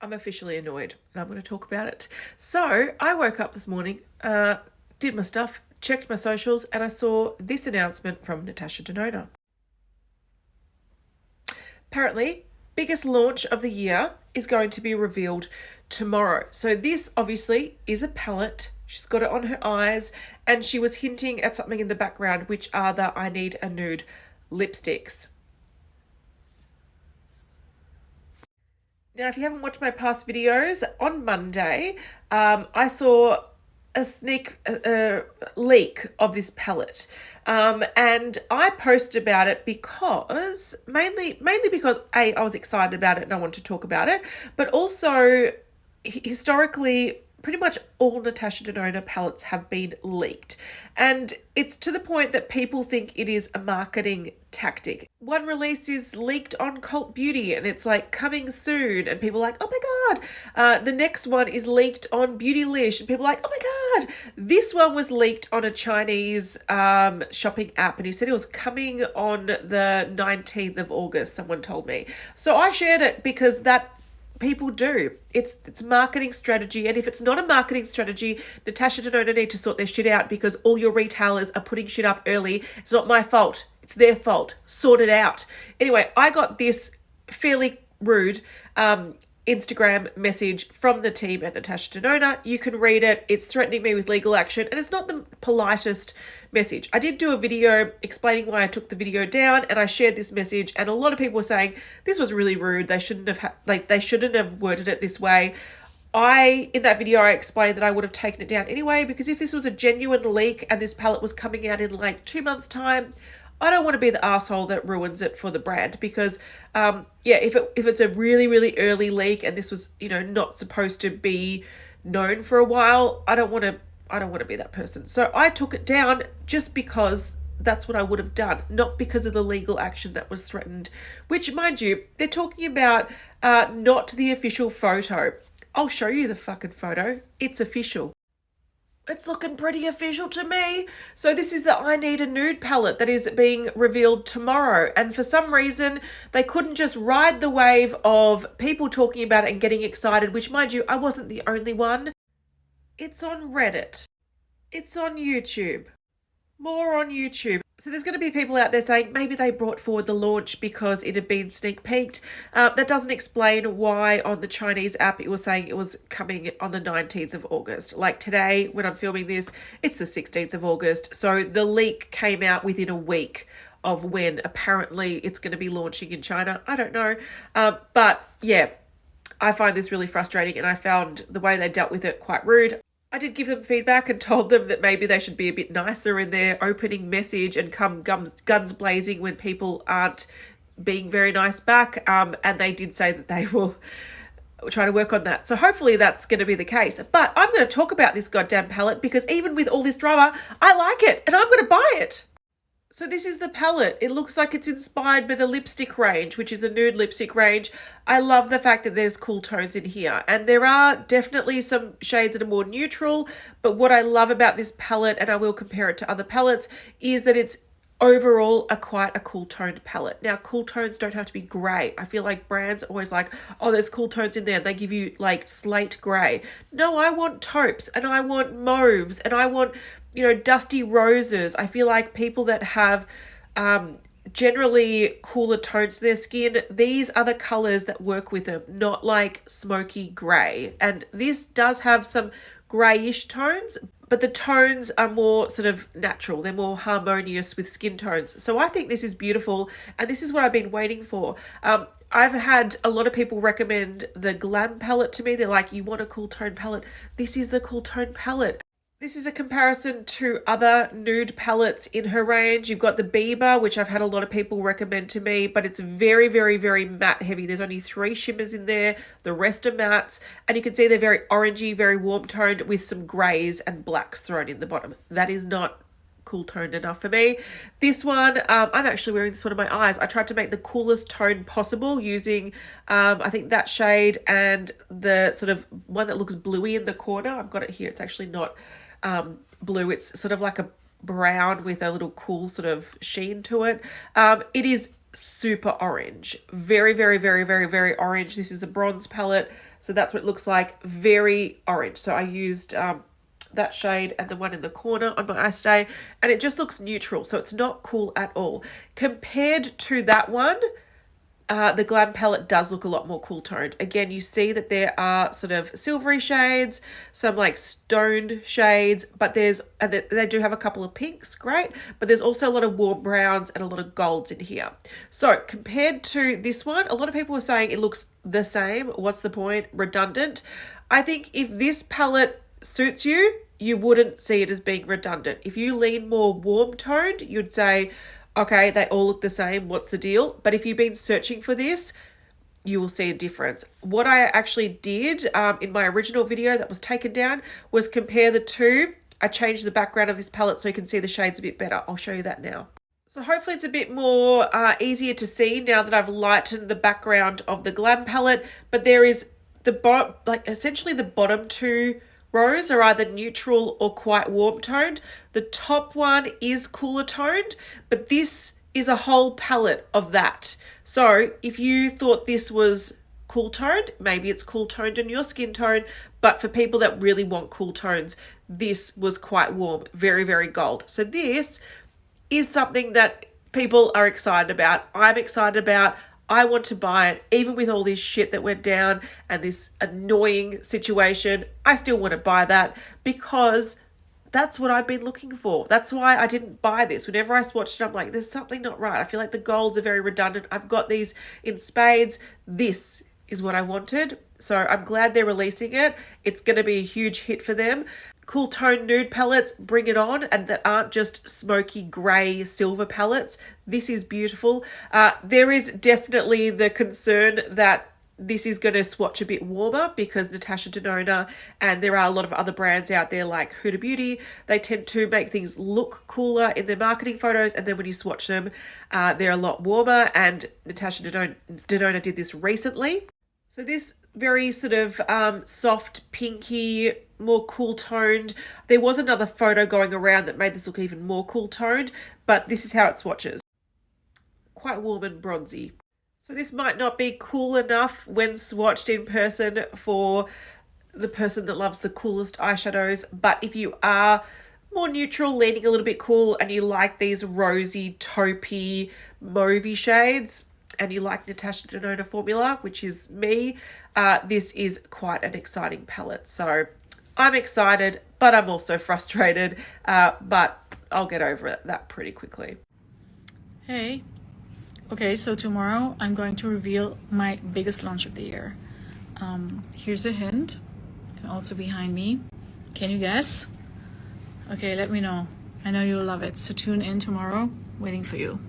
I'm officially annoyed and I'm going to talk about it. So I woke up this morning, did my stuff, checked my socials, and I saw this announcement from Natasha Denona. Apparently, biggest launch of the year is going to be revealed tomorrow. So this obviously is a palette. She's got it on her eyes and she was hinting at something in the background, which are the I Need a Nude lipsticks. Now, if you haven't watched my past videos, on Monday, I saw a sneak leak of this palette, and I posted about it because mainly because I was excited about it and I wanted to talk about it, but also historically pretty much all Natasha Denona palettes have been leaked. And it's to the point that people think it is a marketing tactic. One release is leaked on Cult Beauty and it's like coming soon and people are like, oh my God. The next one is leaked on Beautylish and people are like, oh my God. This one was leaked on a Chinese shopping app and he said it was coming on the 19th of August, someone told me. So I shared it because that people do. It's marketing strategy, and if it's not a marketing strategy, Natasha Denona need to sort their shit out because all your retailers are putting shit up early. It's not my fault. It's their fault. Sort it out. Anyway, I got this fairly rude Instagram message from the team at Natasha Denona. You can read it. It's threatening me with legal action and it's not the politest message. I did do a video explaining why I took the video down and I shared this message and a lot of people were saying this was really rude. They shouldn't have they shouldn't have worded it this way. In that video, I explained that I would have taken it down anyway because if this was a genuine leak and this palette was coming out in like 2 months' time, I don't want to be the asshole that ruins it for the brand because, if it's a really, really early leak and this was, not supposed to be known for a while, I don't want to be that person. So I took it down just because that's what I would have done, not because of the legal action that was threatened, which, mind you, they're talking about not the official photo. I'll show you the fucking photo. It's official. It's looking pretty official to me. So this is the I Need a Nude palette that is being revealed tomorrow. And for some reason, they couldn't just ride the wave of people talking about it and getting excited, which, mind you, I wasn't the only one. It's on Reddit. It's on YouTube. More on YouTube. So there's going to be people out there saying maybe they brought forward the launch because it had been sneak peeked. That doesn't explain why on the Chinese app it was saying it was coming on the 19th of August. Like today, when I'm filming this, it's the 16th of August. So the leak came out within a week of when apparently it's going to be launching in China. I don't know. But yeah, I find this really frustrating and I found the way they dealt with it quite rude. I did give them feedback and told them that maybe they should be a bit nicer in their opening message and come guns blazing when people aren't being very nice back. And they did say that they will try to work on that. So hopefully that's going to be the case. But I'm going to talk about this goddamn palette because even with all this drama, I like it and I'm going to buy it. So this is the palette. It looks like it's inspired by the lipstick range, which is a nude lipstick range. I love the fact that there's cool tones in here. And there are definitely some shades that are more neutral. But what I love about this palette, and I will compare it to other palettes, is that it's overall quite a cool toned palette. Now, cool tones don't have to be grey. I feel like brands are always like, oh, there's cool tones in there. And they give you like slate grey. No, I want taupes and I want mauves and I want, dusty roses. I feel like people that have generally cooler tones to their skin, these are the colors that work with them, not like smoky grey. And this does have some greyish tones, but the tones are more sort of natural. They're more harmonious with skin tones. So I think this is beautiful. And this is what I've been waiting for. I've had a lot of people recommend the Glam palette to me. They're like, you want a cool tone palette? This is the cool tone palette. This is a comparison to other nude palettes in her range. You've got the Bieber, which I've had a lot of people recommend to me, but it's very, very, very matte heavy. There's only 3 shimmers in there. The rest are mattes. And you can see they're very orangey, very warm toned with some greys and blacks thrown in the bottom. That is not cool toned enough for me. This one, I'm actually wearing this one in my eyes. I tried to make the coolest tone possible using, I think that shade and the sort of one that looks bluey in the corner. I've got it here. It's actually not blue. It's sort of like a brown with a little cool sort of sheen to it. It is super orange. Very, very, very, very, very orange. This is the bronze palette, so that's what it looks like. Very orange. So I used that shade and the one in the corner on my eye today, and it just looks neutral, so it's not cool at all. Compared to that one, the Glam palette does look a lot more cool toned. Again, you see that there are sort of silvery shades, some like stone shades, but they do have a couple of pinks, great, but there's also a lot of warm browns and a lot of golds in here. So compared to this one, a lot of people were saying it looks the same. What's the point? Redundant. I think if this palette suits you, you wouldn't see it as being redundant. If you lean more warm toned, you'd say, okay, they all look the same. What's the deal? But if you've been searching for this, you will see a difference. What I actually did in my original video that was taken down was compare the two. I changed the background of this palette so you can see the shades a bit better. I'll show you that now. So hopefully it's a bit more easier to see now that I've lightened the background of the Glam palette. But there is essentially the bottom two rows are either neutral or quite warm toned. The top one is cooler toned, but this is a whole palette of that. So if you thought this was cool toned, maybe it's cool toned in your skin tone, but for people that really want cool tones, this was quite warm, very, very gold. So this is something that people are excited about. I'm excited about. I want to buy it, even with all this shit that went down and this annoying situation. I still want to buy that because that's what I've been looking for. That's why I didn't buy this. Whenever I swatched it, I'm like, there's something not right. I feel like the golds are very redundant. I've got these in spades. This is what I wanted. So I'm glad they're releasing it. It's going to be a huge hit for them. Cool tone nude palettes, bring it on, and that aren't just smoky grey silver palettes. This is beautiful. There is definitely the concern that this is going to swatch a bit warmer because Natasha, Denona, and there are a lot of other brands out there like Huda Beauty. They tend to make things look cooler in their marketing photos, and then when you swatch them, they're a lot warmer, and Natasha Denona did this recently. So this very sort of soft, pinky, more cool toned. There was another photo going around that made this look even more cool toned, but this is how it swatches. Quite warm and bronzy. So this might not be cool enough when swatched in person for the person that loves the coolest eyeshadows, but if you are more neutral, leaning a little bit cool, and you like these rosy, taupey, mauvey shades, and you like Natasha Denona formula, which is me, this is quite an exciting palette. So I'm excited, but I'm also frustrated, but I'll get over that pretty quickly. Hey. Okay, so tomorrow I'm going to reveal my biggest launch of the year. Here's a hint, and also behind me. Can you guess? Okay, let me know. I know you'll love it. So tune in tomorrow. Waiting for you.